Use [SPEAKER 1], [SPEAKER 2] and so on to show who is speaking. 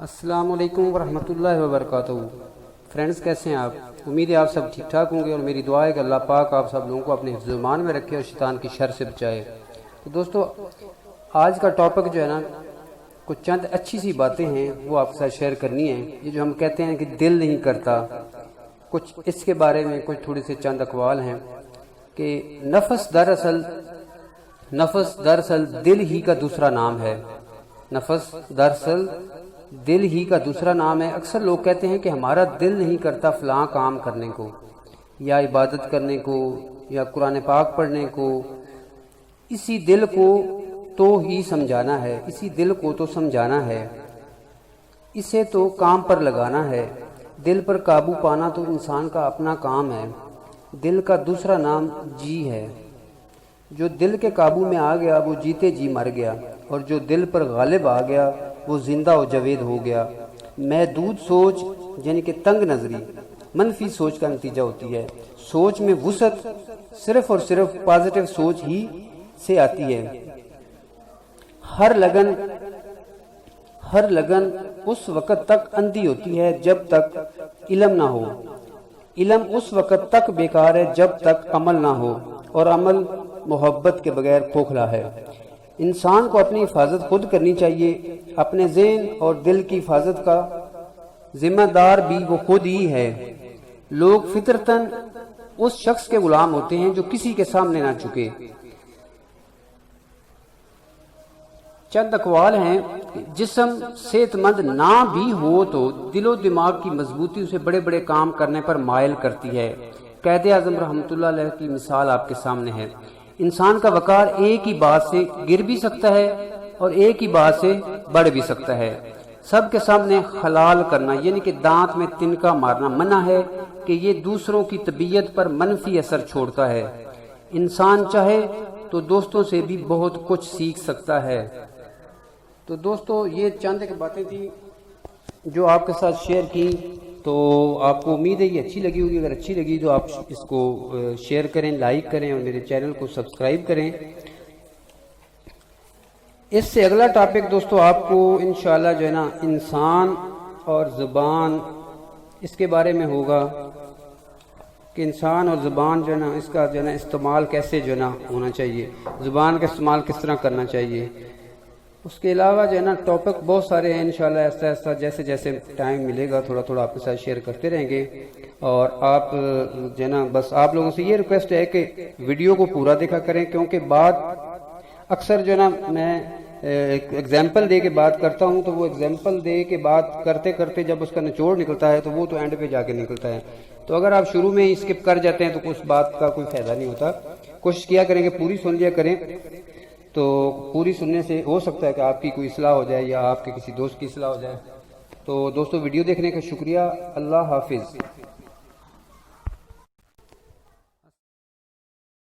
[SPEAKER 1] السلام علیکم ورحمۃ اللہ وبرکاتہ۔ فرینڈز کیسے ہیں آپ؟ امید ہے آپ سب ٹھیک ٹھاک ہوں گے، اور میری دعا ہے کہ اللہ پاک آپ سب لوگوں کو اپنے حفظ و امان میں رکھے اور شیطان کی شر سے بچائے۔ تو دوستو، آج کا ٹاپک جو ہے نا، کچھ چند اچھی سی باتیں ہیں وہ آپ کے ساتھ شیئر کرنی ہیں۔ یہ جو ہم کہتے ہیں کہ دل نہیں کرتا، کچھ اس کے بارے میں کچھ تھوڑے سے چند اقوال ہیں کہ نفس دراصل دل ہی کا دوسرا نام ہے۔ نفس دراصل دل ہی کا دوسرا نام ہے۔ اکثر لوگ کہتے ہیں کہ ہمارا دل نہیں کرتا فلاں کام کرنے کو، یا عبادت کرنے کو، یا قرآن پاک پڑھنے کو۔ اسی دل کو تو ہی سمجھانا ہے، اسی دل کو تو سمجھانا ہے، اسے تو کام پر لگانا ہے۔ دل پر قابو پانا تو انسان کا اپنا کام ہے۔ دل کا دوسرا نام جی ہے۔ جو دل کے قابو میں آ گیا وہ جیتے جی مر گیا، اور جو دل پر غالب آ گیا وہ زندہ و جاوید ہو گیا۔ محدود سوچ یعنی کہ تنگ نظری منفی سوچ کا نتیجہ ہوتی ہے۔ سوچ میں وسعت صرف اور صرف پازیٹیو سوچ ہی سے آتی ہے۔ ہر لگن اس وقت تک اندھی ہوتی ہے جب تک علم نہ ہو۔ علم اس وقت تک بیکار ہے جب تک عمل نہ ہو، اور عمل محبت کے بغیر کھوکھلا ہے۔ انسان کو اپنی حفاظت خود کرنی چاہیے۔ اپنے ذہن اور دل کی حفاظت کا ذمہ دار بھی وہ خود ہی ہے۔ لوگ فطرتاً اس شخص کے غلام ہوتے ہیں جو کسی کے سامنے نہ جھکے۔ چند اقوال ہیں کہ جسم صحت مند نہ بھی ہو تو دل و دماغ کی مضبوطی اسے بڑے بڑے کام کرنے پر مائل کرتی ہے۔ قائد اعظم رحمۃ اللہ علیہ کی مثال آپ کے سامنے ہے۔ انسان کا وقار ایک ہی بات سے گر بھی سکتا ہے اور ایک ہی بات سے بڑھ بھی سکتا ہے۔ سب کے سامنے حلال کرنا یعنی کہ دانت میں تنکا مارنا منع ہے کہ یہ دوسروں کی طبیعت پر منفی اثر چھوڑتا ہے۔ انسان چاہے تو دوستوں سے بھی بہت کچھ سیکھ سکتا ہے۔ تو دوستو، یہ چند ایک باتیں تھیں جو آپ کے ساتھ شیئر کی، تو آپ کو امید ہے یہ اچھی لگی ہوگی۔ اگر اچھی لگی تو آپ اس کو شیئر کریں، لائک کریں، اور میرے چینل کو سبسکرائب کریں۔ اس سے اگلا ٹاپک دوستو آپ کو انشاءاللہ جو ہے نا انسان اور زبان، اس کے بارے میں ہوگا کہ انسان اور زبان جو ہے نا اس کا جو ہے نا استعمال کیسے جو ہے نا ہونا چاہیے، زبان کا استعمال کس طرح کرنا چاہیے۔ اس کے علاوہ جو ہے نا ٹاپک بہت سارے ہیں، انشاءاللہ ایسا ایسا جیسے جیسے ٹائم ملے گا تھوڑا تھوڑا آپ کے ساتھ شیئر کرتے رہیں گے۔ اور آپ جو ہے نا بس آپ لوگوں سے یہ ریکویسٹ ہے کہ ویڈیو کو پورا دیکھا کریں، کیونکہ بات اکثر جو ہے نا میں ایگزامپل دے کے بات کرتا ہوں، تو وہ ایگزامپل دے کے بات کرتے کرتے جب اس کا نچوڑ نکلتا ہے تو وہ تو اینڈ پہ جا کے نکلتا ہے۔ تو اگر آپ شروع میں ہی اسکپ کر جاتے ہیں تو اس بات کا کوئی فائدہ نہیں ہوتا۔ کوشش کیا کریں کہ پوری سن لیا کریں، تو پوری سننے سے ہو سکتا ہے کہ آپ کی کوئی اصلاح ہو جائے یا آپ کے کسی دوست کی اصلاح ہو جائے۔ تو دوستو، ویڈیو دیکھنے کا شکریہ۔ اللہ حافظ۔